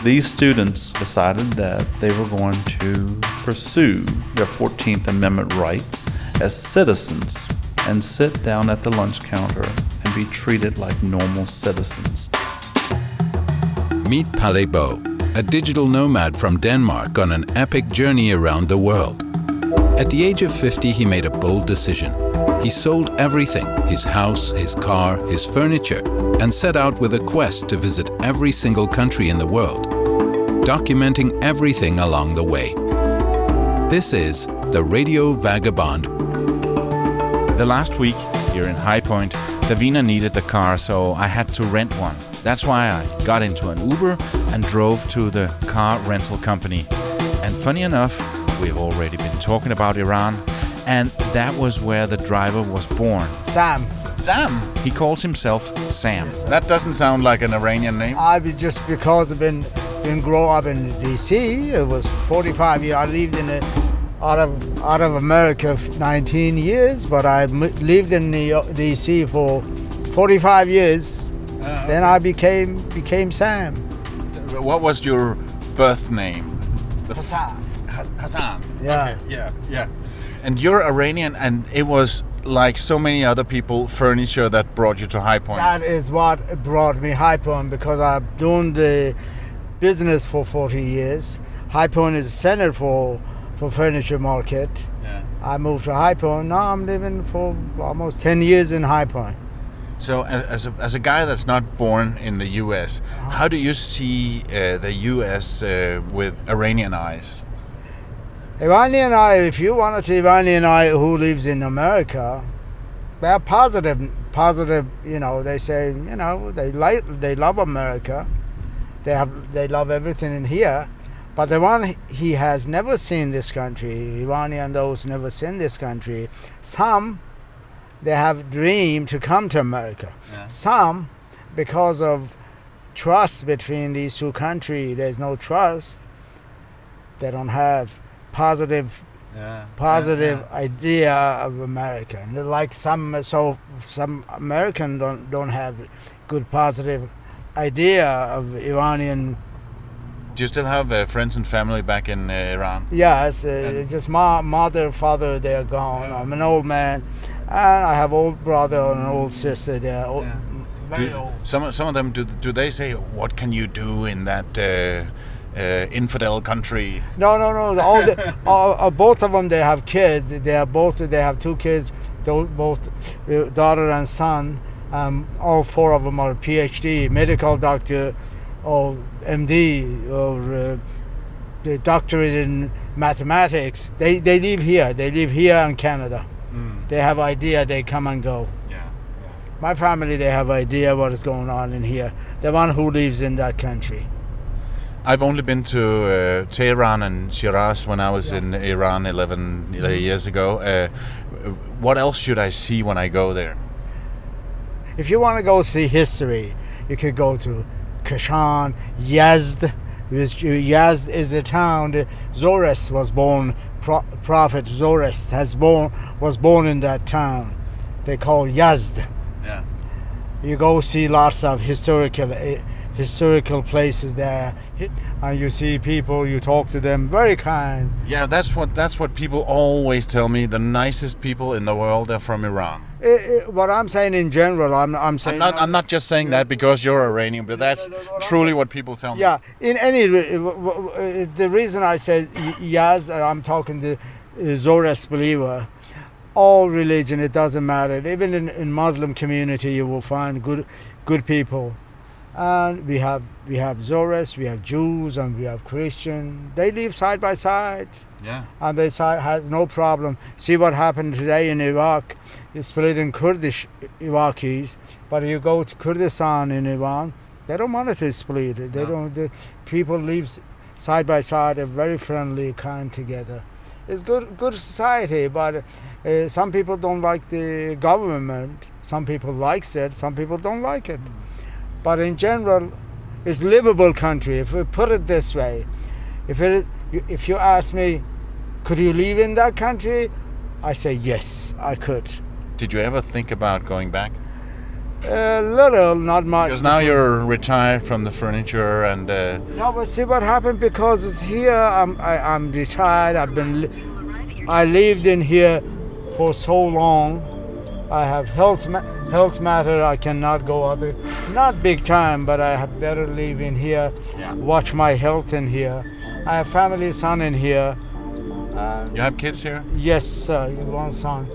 These students decided that they were going to pursue their 14th Amendment rights as citizens and sit down at the lunch counter and be treated like normal citizens. Meet Palle Bo, a digital nomad from Denmark on an epic journey around the world. At the age of 50, he made a bold decision. He sold everything, his house, his car, his furniture, and set out with a quest to visit every single country in the world, documenting everything along the way. This is the Radio Vagabond. The last week here in High Point, Davina needed the car, so I had to rent one. That's why I got into an Uber and drove to the car rental company. And funny enough, we've already been talking about Iran, and that was where the driver was born. Sam. Sam? He calls himself Sam. That doesn't sound like an Iranian name. Just because I've been grow up in D.C. It was 45 years. I lived in out of America 19 years, but I lived in D.C. for 45 years. Then I became Sam. What was your birth name? Hassan. Hassan. Yeah. Okay. Yeah. And you're Iranian, and it was like so many other people, furniture that brought you to High Point. That is what brought me High Point, because I've done the business for 40 years. High Point is a center for furniture market. Yeah. I moved to High Point. Now I'm living for almost 10 years in High Point. So as a guy that's not born in the U.S., how do you see the U.S. With Iranian eyes? Iranian eye, if you want to see Iranian eye who lives in America, they're positive, they say, they love America. They love everything in here. But the one he has never seen this country, Iranian those never seen this country, some they have dreamed to come to America. Yeah. Some, because of trust between these two countries, there's no trust. They don't have positive idea of America. And like some Americans don't have good positive idea of Iranian. Do you still have friends and family back in Iran? Yes, just my mother, father, they're gone. I'm an old man, and I have old brother and an old sister there. Very old. Some of them, do they say, what can you do in that infidel country? No. Both of them, they have kids. They have two kids, both daughter and son. All four of them are PhD, medical doctor, or MD, or the doctorate in mathematics. They live here. They live here in Canada. They have idea. They come and go. Yeah. My family, they have idea what is going on in here. The one who lives in that country. I've only been to Tehran and Shiraz when I was in Iran 11 years ago. What else should I see when I go there? If you want to go see history, you could go to Kashan, Yazd. Yazd is a town. Zoroaster was born. Prophet Zoroaster was born in that town. They call Yazd. Yeah. You go see lots of historical places there, and you see people. You talk to them. Very kind. Yeah, that's what people always tell me. The nicest people in the world are from Iran. What I'm saying in general, I'm saying. I'm not just saying that because you're Iranian, but that's truly what people tell me. Yeah, in any the reason I said Yazd, I'm talking to Zoroaster believer. All religion, it doesn't matter. Even in Muslim community, you will find good people. And we have Zoroaster, we have Jews, and we have Christian. They live side by side. Yeah. And they has no problem. See what happened today in Iraq. It's split in Kurdish Iraqis, but you go to Kurdistan in Iran, they don't want it to split. They don't. The people live side by side, they're very friendly, kind together. It's good society, but some people don't like the government. Some people likes it, some people don't like it. But in general, it's livable country. If we put it this way, if you ask me, could you live in that country? I say yes, I could. Did you ever think about going back? A little, not much. Because now you're retired from the furniture and... No, but see what happened, because it's here. I'm retired. I lived in here for so long. I have health matter. I cannot go other. Not big time, but I have better live in here. Yeah. Watch my health in here. I have family, son in here. You have kids here? Yes, sir. One son.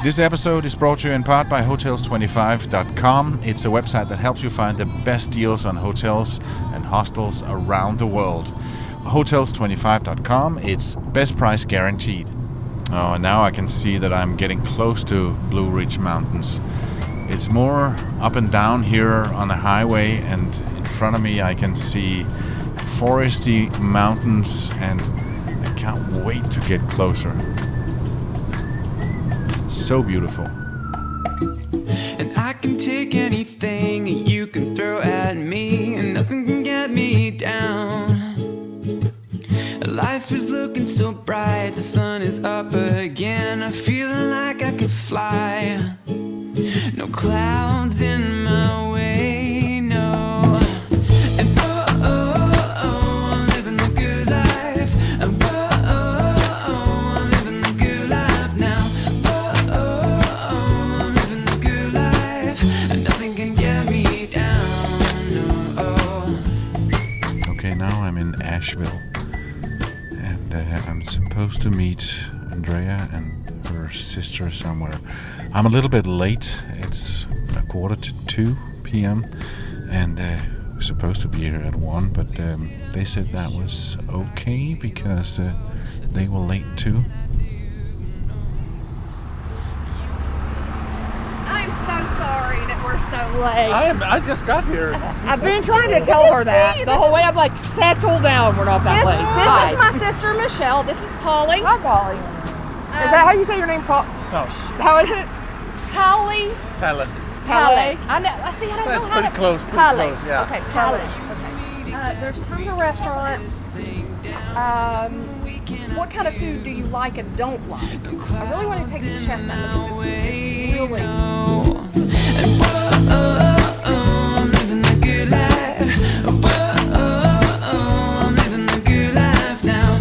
This episode is brought to you in part by Hotels25.com. It's a website that helps you find the best deals on hotels and hostels around the world. Hotels25.com, it's best price guaranteed. Oh, and now I can see that I'm getting close to Blue Ridge Mountains. It's more up and down here on the highway, and in front of me I can see foresty mountains, and I can't wait to get closer. So beautiful. And I can take anything you can throw at me, and nothing can get me down. Life is looking so bright, the sun is up again. I'm feeling like I could fly. No clouds in my way, no. And oh, oh, oh, I'm living the good life. And oh, oh, oh, I'm living the good life now. Oh, oh, oh, I'm living the good life. And nothing can get me down, no. Oh. Okay, now I'm in Asheville. And I'm supposed to meet Andrea and her sister somewhere. I'm a little bit late. It's 1:45 p.m. and we're supposed to be here at 1, but they said that was okay because they were late too. I'm so sorry that we're so late. I just got here. I've been trying to tell her that the whole way. I'm like, settle down. We're not that This late. Hi. is my sister Michelle. This is Polly. Hi, Polly. Is that how you say your name, Paul? No, How is it? Polly. Helen. Polly. I know. I see. I don't That's know how pretty to. close, pretty Polly. close, yeah. Okay, Polly. Okay. There's tons of restaurants. What kind of food do you like and don't like? I really want to take you to Chestnut because it's really. I'm living the good life. I'm living the good life now.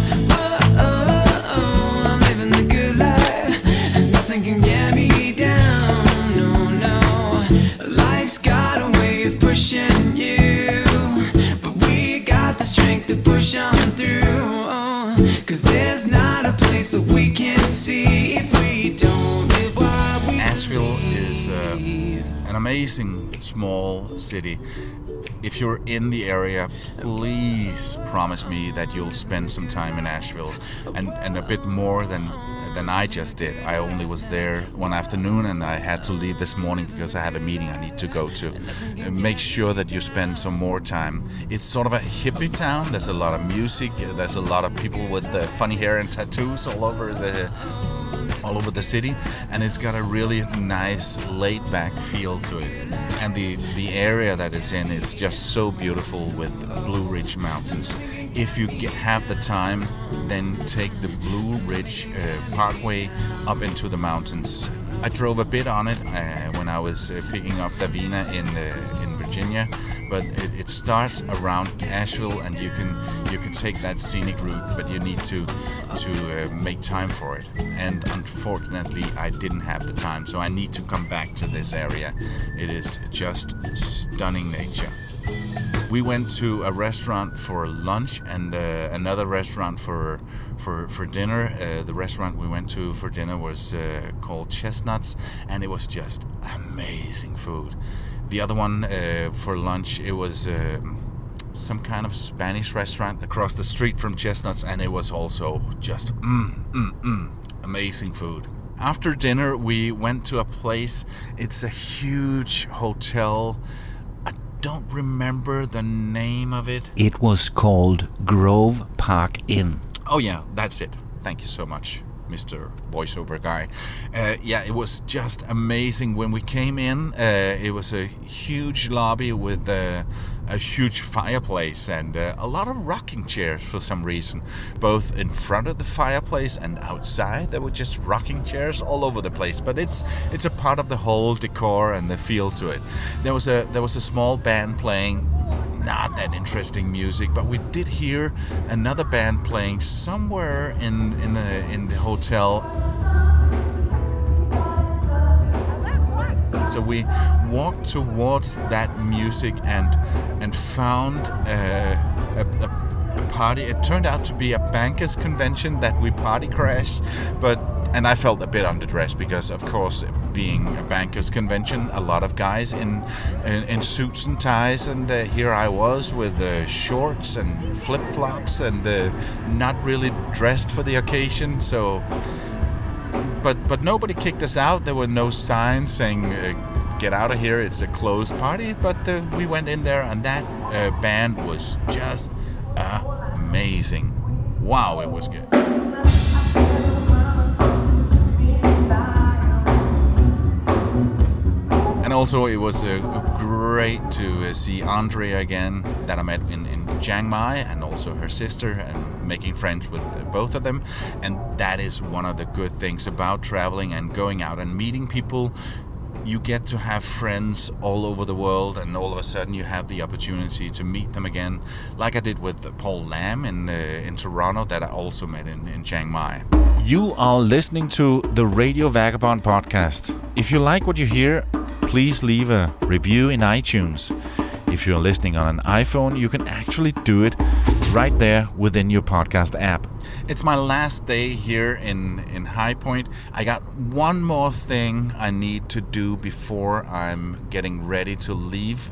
I'm living the good life, and nothing can get me down. No, no. Life's got a way of pushing you, but we got the strength to push on through. 'Cause there's not a place that we can't see if we don't live what we Asheville is an amazing small city. If you're in the area, please promise me that you'll spend some time in Asheville, and a bit more than I just did. I only was there one afternoon, and I had to leave this morning because I have a meeting I need to go to. Make sure that you spend some more time. It's sort of a hippie town. There's a lot of music. There's a lot of people with funny hair and tattoos all over the city, and it's got a really nice laid-back feel to it. And the area that it's in is just so beautiful with Blue Ridge Mountains. If you have the time, then take the Blue Ridge Parkway up into the mountains. I drove a bit on it when I was picking up Davina in Virginia, but it starts around Asheville, and you can take that scenic route, but you need to make time for it. And unfortunately, I didn't have the time, so I need to come back to this area. It is just stunning nature. We went to a restaurant for lunch and another restaurant for dinner. The restaurant we went to for dinner was called Chestnuts, and it was just amazing food. The other one for lunch, it was some kind of Spanish restaurant across the street from Chestnuts, and it was also just amazing food. After dinner, we went to a place. It's a huge hotel. Don't remember the name of it. It was called Grove Park Inn. Oh yeah, that's it. Thank you so much. Mr. Voiceover Guy. Yeah, it was just amazing. When we came in, it was a huge lobby with a huge fireplace and a lot of rocking chairs for some reason. Both in front of the fireplace and outside, there were just rocking chairs all over the place. But it's a part of the whole decor and the feel to it. There was a small band playing not that interesting music, but we did hear another band playing somewhere in the hotel. So we walked towards that music and found a party. It turned out to be a bankers convention that we party crashed, and I felt a bit underdressed because, of course, being a bankers convention, a lot of guys in suits and ties, and here I was with shorts and flip-flops and not really dressed for the occasion. So, but nobody kicked us out. There were no signs saying "Get out of here, it's a closed party." But we went in there, and that band was just amazing. Wow, it was good. And also it was great to see Andrea again, that I met in Chiang Mai, and also her sister, and making friends with both of them. And that is one of the good things about traveling and going out and meeting people. You get to have friends all over the world, and all of a sudden you have the opportunity to meet them again, like I did with Paul Lam in Toronto, that I also met in Chiang Mai. You are listening to the Radio Vagabond podcast. If you like what you hear, please leave a review in iTunes. If you're listening on an iPhone, you can actually do it right there within your podcast app. It's my last day here in High Point. I got one more thing I need to do before I'm getting ready to leave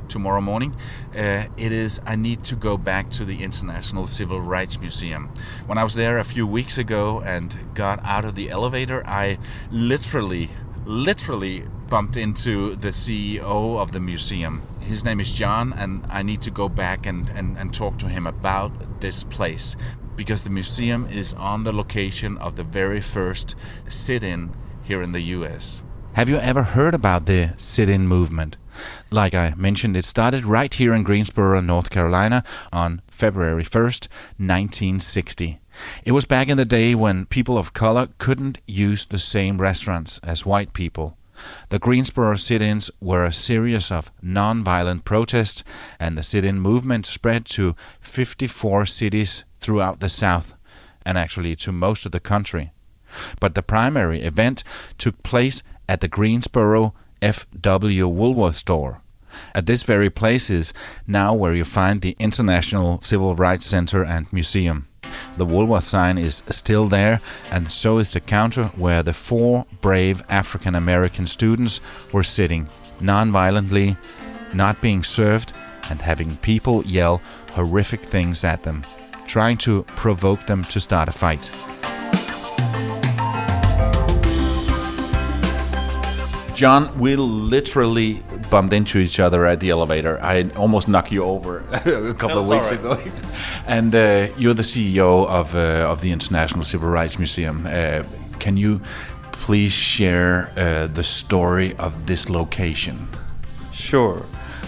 tomorrow morning. I need to go back to the International Civil Rights Museum. When I was there a few weeks ago and got out of the elevator, I literally bumped into the CEO of the museum. His name is John, and I need to go back and talk to him about this place, because the museum is on the location of the very first sit-in here in the US. Have you ever heard about the sit-in movement? Like I mentioned, it started right here in Greensboro, North Carolina on February 1st, 1960. It was back in the day when people of color couldn't use the same restaurants as white people. The Greensboro sit-ins were a series of non-violent protests, and the sit-in movement spread to 54 cities throughout the South, and actually to most of the country. But the primary event took place at the Greensboro F.W. Woolworth store. At this very place is now where you find the International Civil Rights Center and Museum. The Woolworth sign is still there, and so is the counter where the 4 brave African American students were sitting non-violently, not being served, and having people yell horrific things at them, trying to provoke them to start a fight. John, we literally bumped into each other at the elevator. I almost knocked you over a couple of weeks ago. And you're the CEO of the International Civil Rights Museum. Can you please share the story of this location? Sure.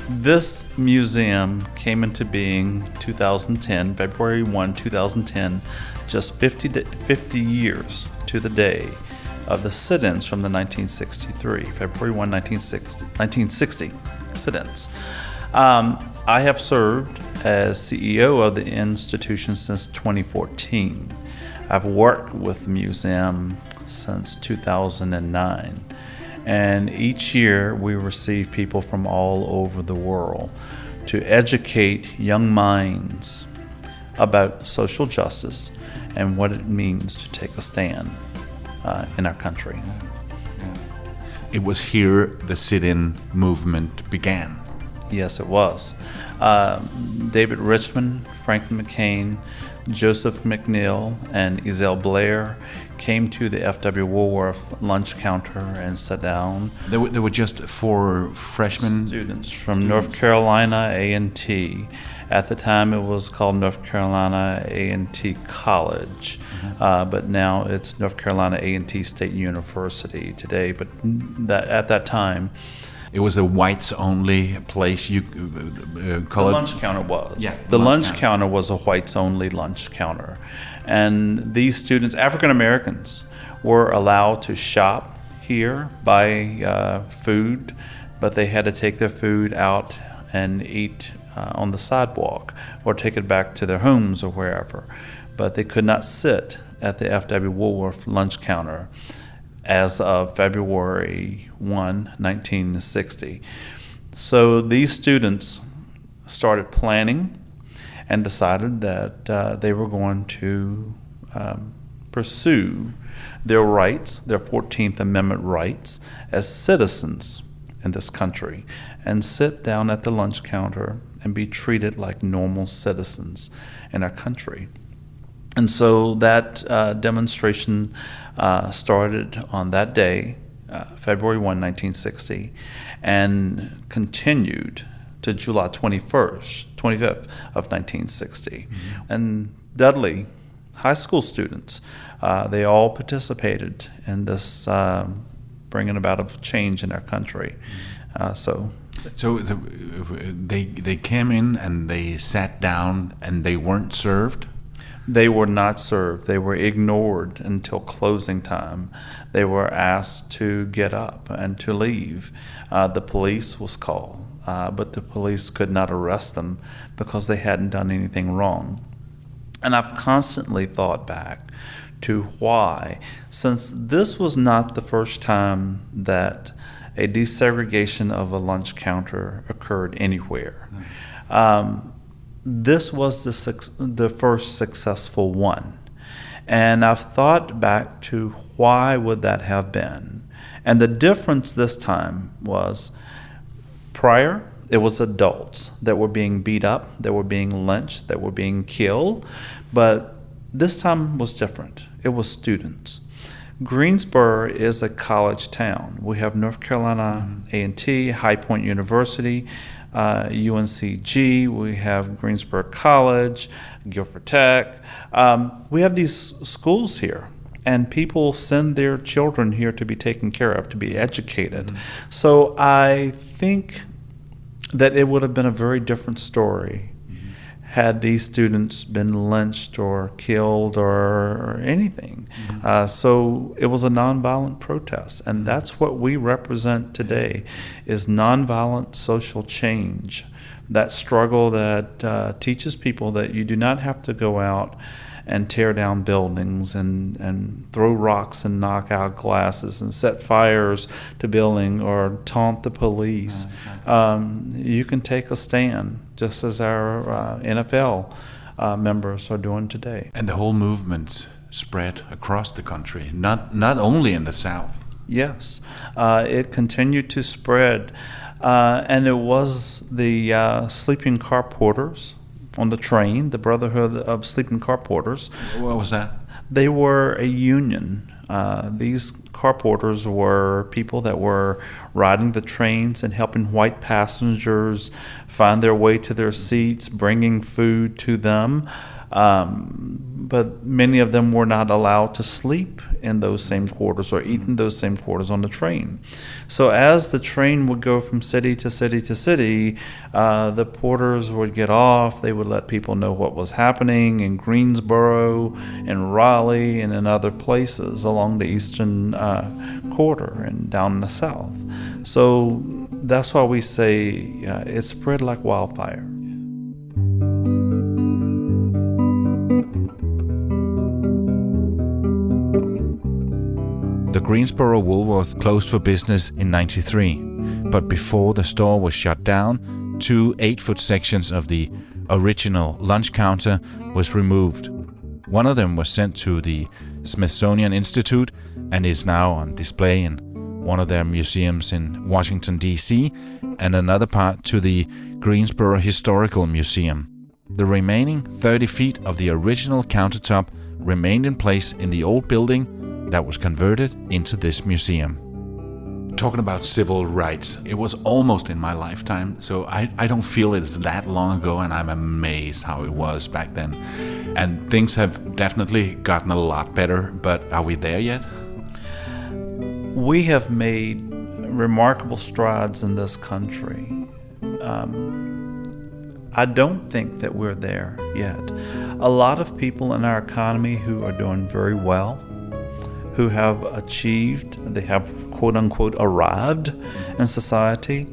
This museum came into being 2010, February 1, 2010, just 50 years to the day of the sit-ins from the 1963, February 1, 1960 sit-ins. I have served as CEO of the institution since 2014. I've worked with the museum since 2009. And each year we receive people from all over the world to educate young minds about social justice and what it means to take a stand in our country. It was here the sit-in movement began. Yes, it was. David Richmond, Franklin McCain, Joseph McNeil, and Ezell Blair came to the F.W. Woolworth lunch counter and sat down. There were just 4 freshmen students from North Carolina A&T, At the time, it was called North Carolina A&T College, but now it's North Carolina A&T State University today. But at that time, It was a whites-only place. You call the it? lunch counter was. Yeah, The lunch counter was a whites-only lunch counter. And these students, African Americans, were allowed to shop here, buy food, but they had to take their food out and eat on the sidewalk or take it back to their homes or wherever. But they could not sit at the F.W. Woolworth lunch counter as of February 1, 1960. So these students started planning and decided that they were going to pursue their rights, their 14th Amendment rights, as citizens in this country and sit down at the lunch counter and be treated like normal citizens in our country. And so that demonstration started on that day, February 1, 1960, and continued to July 25th of 1960. And Dudley high school students, they all participated in this bringing about of change in our country. So they came in and they sat down and they weren't served? They were not served. They were ignored until closing time. They were asked to get up and to leave. The police was called, but the police could not arrest them because they hadn't done anything wrong. And I've constantly thought back to why, since this was not the first time that a desegregation of a lunch counter occurred anywhere. This was the first successful one. And I've thought back to why would that have been. And the difference this time was prior, it was adults that were being beat up, that were being lynched, that were being killed. But this time was different. It was students. Greensboro is a college town. We have North Carolina A&T, High Point University, UNCG, we have Greensboro College, Guilford Tech. We have these schools here, and people send their children here to be taken care of, to be educated. So I think that it would have been a very different story had these students been lynched or killed or anything. So it was a nonviolent protest, and that's what we represent today, is nonviolent social change, that struggle that teaches people that you do not have to go out and tear down buildings and throw rocks and knock out glasses and set fires to building or taunt the police. You can take a stand, just as our NFL members are doing today. And the whole movement spread across the country, not only in the South. Yes, it continued to spread, and it was the sleeping car porters on the train, the Brotherhood of Sleeping Car Porters. What was that? They were a union. These car porters were people that were riding the trains and helping white passengers find their way to their seats, bringing food to them. But many of them were not allowed to sleep in those same quarters or eat in those same quarters on the train. So as the train would go from city to city to city, the porters would get off. They would let people know what was happening in Greensboro, in Raleigh, and in other places along the eastern quarter and down in the south. So that's why we say it spread like wildfire. The Greensboro Woolworth closed for business in '93, but before the store was shut down, 2 8-foot sections of the original lunch counter was removed. One of them was sent to the Smithsonian Institute and is now on display in one of their museums in Washington, D.C., and another part to the Greensboro Historical Museum. The remaining 30 feet of the original countertop remained in place in the old building that was converted into this museum. talking about civil rights, it was almost in my lifetime, so I don't feel it's that long ago, and I'm amazed how it was back then. And things have definitely gotten a lot better, but are we there yet? We have made remarkable strides in this country. I don't think that we're there yet. A lot of people in our economy who are doing very well, who have achieved, they have quote-unquote arrived in society.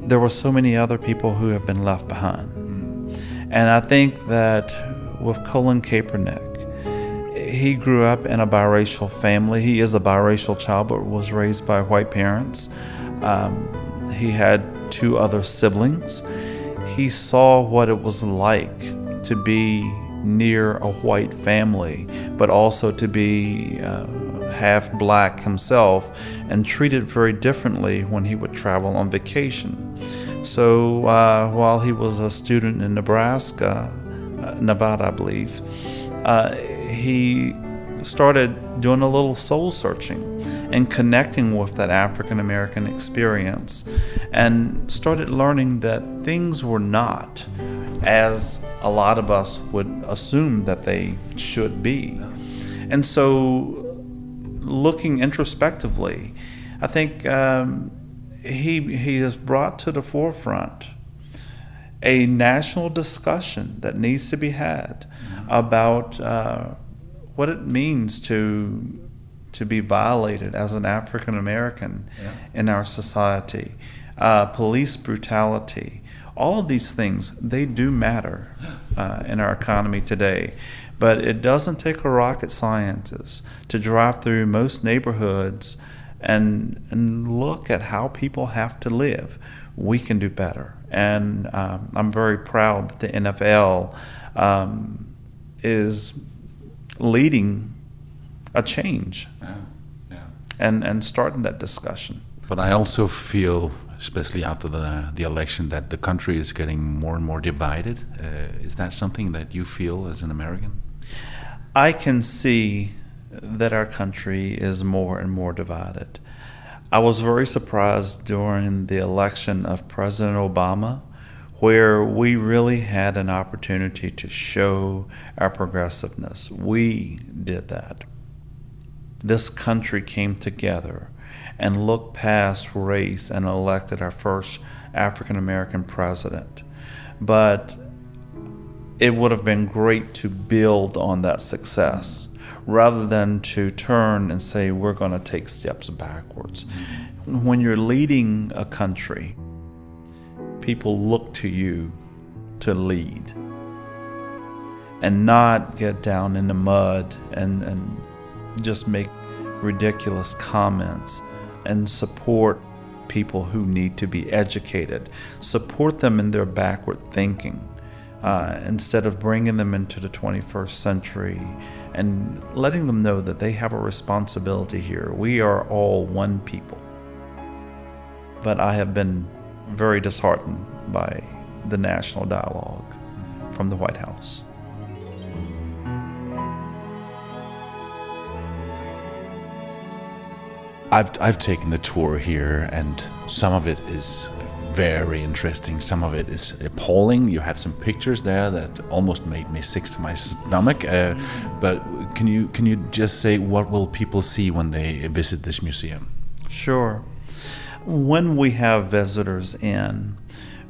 There were so many other people who have been left behind. And I think that with Colin Kaepernick, he grew up in a biracial family. He is a biracial child, but was raised by white parents. He had 2 other siblings. He saw what it was like to be near a white family, but also to be half black himself, and treated very differently when he would travel on vacation. So while he was a student in Nevada, I believe, he started doing a little soul searching and connecting with that African American experience, and started learning that things were not as a lot of us would assume that they should be. And so, looking introspectively, I think he has brought to the forefront a national discussion that needs to be had about what it means to be violated as an African American in our society, police brutality. All of these things, they do matter in our economy today. But it doesn't take a rocket scientist to drive through most neighborhoods and look at how people have to live. We can do better. And I'm very proud that the NFL is leading a change and starting that discussion. But I also feel, especially after the election, that the country is getting more and more divided. Is that something that you feel as an American? I can see that our country is more and more divided. I was very surprised during the election of President Obama, where we really had an opportunity to show our progressiveness. We did that. This country came together and looked past race and elected our first African American president. But it would have been great to build on that success rather than to turn and say we're going to take steps backwards. When you're leading a country, people look to you to lead and not get down in the mud and just make ridiculous comments, and support people who need to be educated. Support them in their backward thinking. Instead of bringing them into the 21st century and letting them know that they have a responsibility here. We are all one people. But I have been very disheartened by the national dialogue from the White House. I've taken the tour here, and some of it is very interesting. Some of it is appalling. You have some pictures there that almost made me sick to my stomach. But can you just say, what will people see when they visit this museum? Sure. When we have visitors in,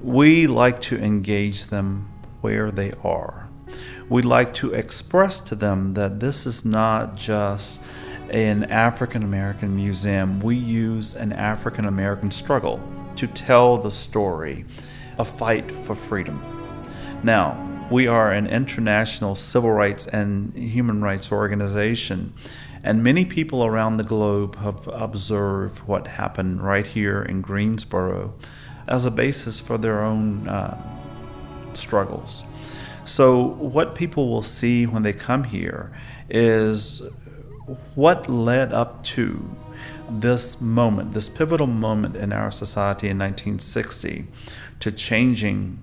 we like to engage them where they are. We like to express to them that this is not just an African American museum. We use an African American struggle to tell the story, a fight for freedom. Now, we are an international civil rights and human rights organization, and many people around the globe have observed what happened right here in Greensboro as a basis for their own struggles. So what people will see when they come here is what led up to this moment, this pivotal moment in our society in 1960 to changing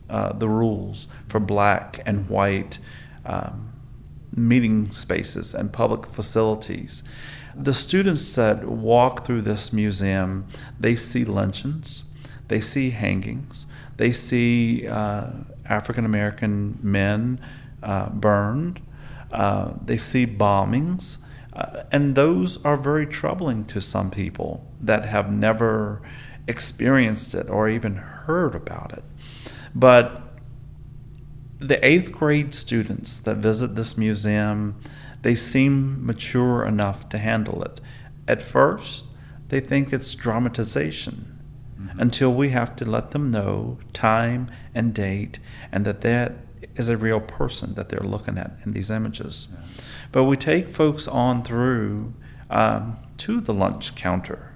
the rules for black and white meeting spaces and public facilities. The students that walk through this museum, they see lynchings, they see hangings, they see African American men burned, they see bombings, and those are very troubling to some people that have never experienced it or even heard about it. But the 8th grade students that visit this museum, they seem mature enough to handle it. At first, they think it's dramatization until we have to let them know time and date and that is a real person that they're looking at in these images. Yeah. But we take folks on through to the lunch counter.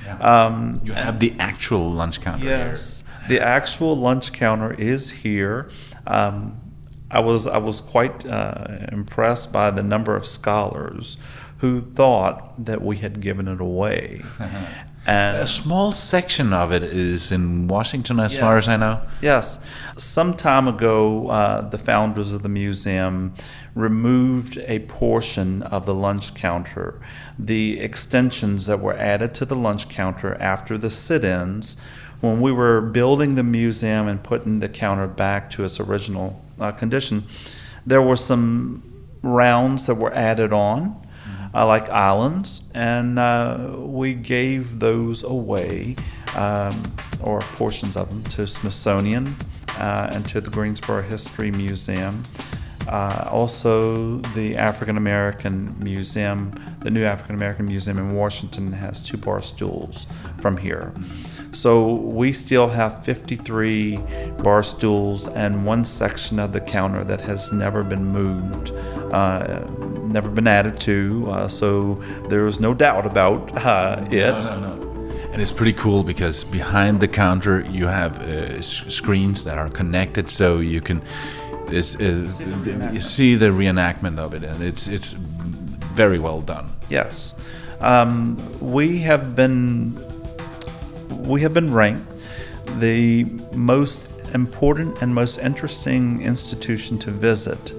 Yeah. You have the actual lunch counter here. Yes, the actual lunch counter is here. I was quite impressed by the number of scholars who thought that we had given it away. And a small section of it is in Washington, as far as I know. Yes. Some time ago, the founders of the museum removed a portion of the lunch counter. The extensions that were added to the lunch counter after the sit-ins, when we were building the museum and putting the counter back to its original condition, there were some rounds that were added on, like islands, and we gave those away, or portions of them, to Smithsonian and to the Greensboro History Museum. Also, the African American Museum, the new African American Museum in Washington, has 2 bar stools from here. So we still have 53 bar stools and 1 section of the counter that has never been moved, never been added to. So there is no doubt about it. No. And it's pretty cool because behind the counter you have screens that are connected, so you can you see the reenactment of it, and it's very well done. Yes, we have been ranked the most important and most interesting institution to visit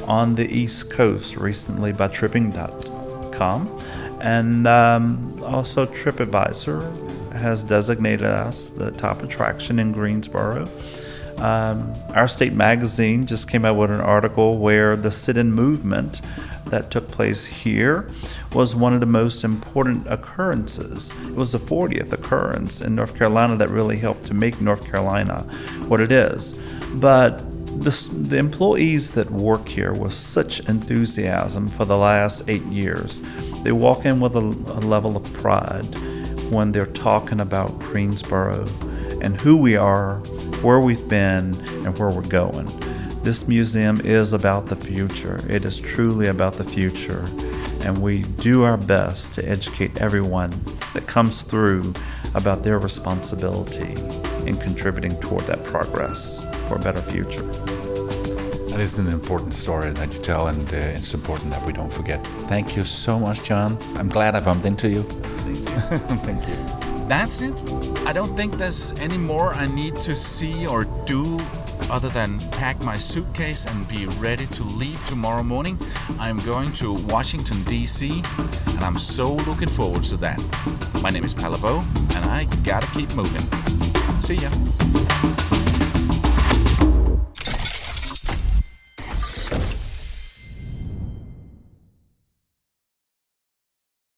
on the East Coast recently by Tripping.com, and also TripAdvisor has designated us the top attraction in Greensboro. Our state magazine just came out with an article where the sit-in movement that took place here was one of the most important occurrences. It was the 40th occurrence in North Carolina that really helped to make North Carolina what it is. But the employees that work here with such enthusiasm for the last 8 years, they walk in with a level of pride when they're talking about Greensboro and who we are, where we've been, and where we're going. This museum is about the future. It is truly about the future, and we do our best to educate everyone that comes through about their responsibility in contributing toward that progress for a better future. That is an important story that you tell, and it's important that we don't forget. Thank you so much, John. I'm glad I bumped into you. Thank you. Thank you. That's it. I don't think there's any more I need to see or do other than pack my suitcase and be ready to leave tomorrow morning. I'm going to Washington, D.C., and I'm so looking forward to that. My name is Palabo, and I gotta keep moving. See ya.